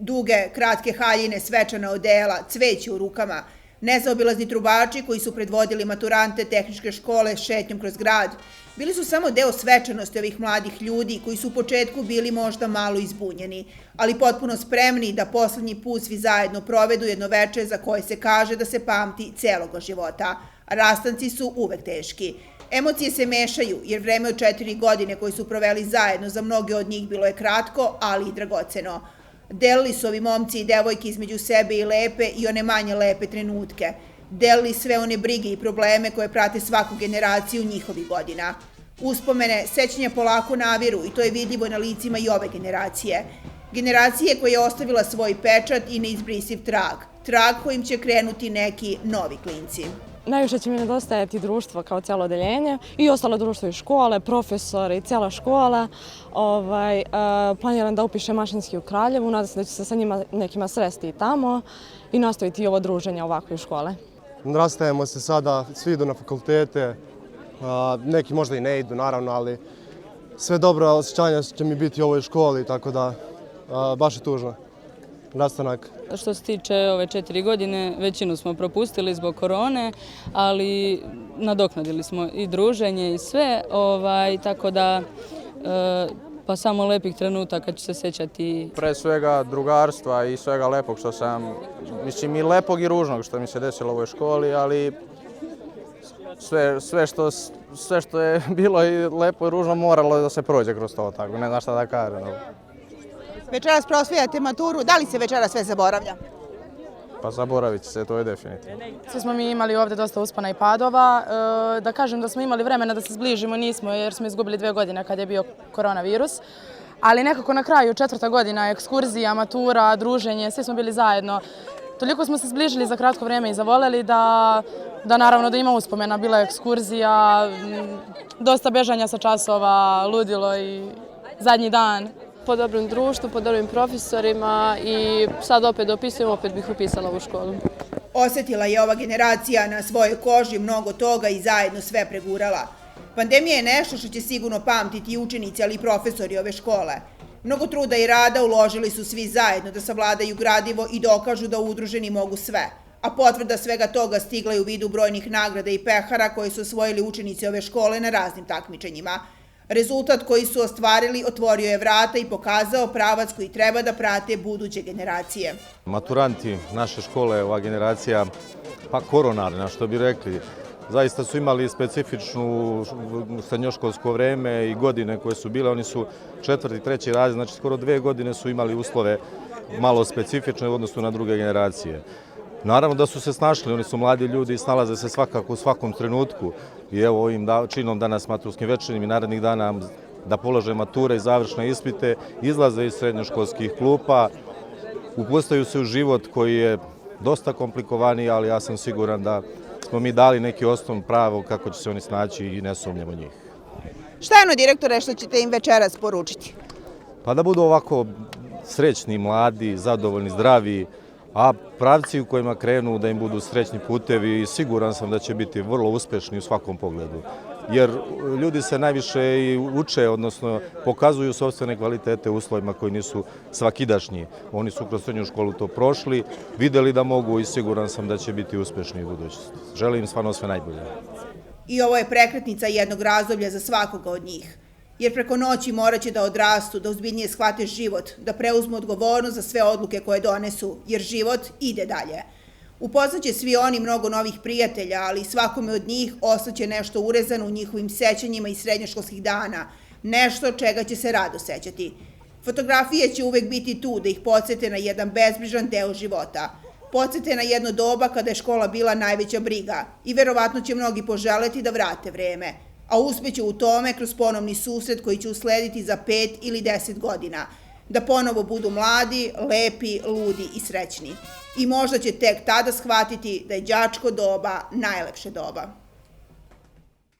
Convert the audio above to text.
Duge, kratke haljine, svečana odela, cveće u rukama, nezaobilazni trubači koji su predvodili maturante tehničke škole šetnjom kroz grad, bili su samo deo svečanosti ovih mladih ljudi koji su u početku bili možda malo izbunjeni, ali potpuno spremni da poslednji put svi zajedno provedu jedno veče za koje se kaže da se pamti celoga života. Rastanci su uvek teški. Emocije se mešaju jer vreme od 4 godine koje su proveli zajedno za mnoge od njih bilo je kratko, ali i dragoceno. Delili su ovi momci i devojke između sebe i lepe i one manje lepe trenutke. Delili sve one brige i probleme koje prate svaku generaciju njihovih godina. Uspomene, sećanja polako naviru i to je vidljivo na licima i ove generacije. Generacije koja je ostavila svoj pečat i neizbrisiv trag. Trag kojim će krenuti neki novi klinci. Najviše će mi nedostajati društvo kao cijelo odeljenje i ostalo društvo i škole, profesori, cijela škola. Planiram da upišem mašinski u Kraljevu, nadam se da ću se sa njima nekima sresti i tamo i nastaviti i ovo druženje ovako u škole. Rastajemo se sada, svi idu na fakultete, neki možda i ne idu naravno, ali sve dobro osjećanja će mi biti u ovoj školi, tako da baš je tužno. Rastanak. Što se tiče ove 4 godine, većinu smo propustili zbog korone, ali nadoknadili smo i druženje i sve, tako da pa samo lepih trenutaka ću se sjećati. Pre svega drugarstva i svega lepog što sam, mislim i lepog i ružnog što mi se desilo u ovoj školi, ali sve što je bilo i lepo i ružno moralo da se prođe kroz to, tako ne znam šta da kažem. Večeras proslavljate maturu, da li se večeras sve zaboravlja? Pa zaboravit će se, to je definitivno. Svi smo mi imali ovdje dosta uspona i padova. Da kažem da smo imali vremena da se zbližimo, nismo jer smo izgubili 2 godine kad je bio koronavirus. Ali nekako na kraju 4. godina, ekskurzija, matura, druženje, svi smo bili zajedno. Toliko smo se zbližili za kratko vrijeme i zavoljeli da naravno da ima uspomena. Bila je ekskurzija, dosta bežanja sa časova, ludilo i zadnji dan. Po dobrom društvu, po dobrim profesorima i sad opet dopisujem, opet bih upisala u školu. Osjetila je ova generacija na svojoj koži mnogo toga i zajedno sve pregurala. Pandemija je nešto što će sigurno pamtiti i učenici, ali i profesori ove škole. Mnogo truda i rada uložili su svi zajedno da savladaju gradivo i dokažu da udruženi mogu sve. A potvrda svega toga stigla je u vidu brojnih nagrada i pehara koje su osvojili učenici ove škole na raznim takmičenjima. Rezultat koji su ostvarili otvorio je vrata i pokazao pravac koji treba da prate buduće generacije. Maturanti naše škole, ova generacija, pa koronarna što bi rekli, zaista su imali specifičnu srednjoškolsko vreme i godine koje su bile. Oni su 4. i 3. razred, znači skoro 2 godine su imali uslove malo specifične u odnosu na druge generacije. Naravno da su se snašli, oni su mladi ljudi i snalaze se svakako u svakom trenutku. I evo ovim činom danas maturskim večernjim i narednih dana da polože mature i završne ispite, izlaze iz srednjoškolskih klupa, upustaju se u život koji je dosta komplikovaniji, ali ja sam siguran da smo mi dali neki osnov pravo kako će se oni snaći i ne sumnjamo njih. Šta je ono, direktore, što ćete im večeras poručiti? Pa da budu ovako srećni, mladi, zadovoljni, zdravi, a pravci u kojima krenu da im budu srećni putevi i siguran sam da će biti vrlo uspešni u svakom pogledu. Jer ljudi se najviše i uče, odnosno pokazuju sopstvene kvalitete u uslovima koji nisu svakidašnji. Oni su kroz srednju školu to prošli, videli da mogu i siguran sam da će biti uspešni u budućnosti. Želim im stvarno sve najbolje. I ovo je prekretnica jednog razdoblja za svakoga od njih. Jer preko noći morat će da odrastu, da ozbiljnije shvate život, da preuzmu odgovornost za sve odluke koje donesu, jer život ide dalje. Upoznaće svi oni mnogo novih prijatelja, ali svakome od njih ostaće nešto urezano u njihovim sećanjima iz srednjoškolskih dana, nešto čega će se rado sećati. Fotografije će uvek biti tu da ih podsjete na jedan bezbrižan deo života. Podsjete na jedno doba kada je škola bila najveća briga i verovatno će mnogi poželeti da vrate vreme. A uspeće u tome kroz ponovni susret koji će uslediti za 5 ili 10 godina, da ponovo budu mladi, lepi, ludi i srećni. I možda će tek tada shvatiti da je đačko doba najlepše doba.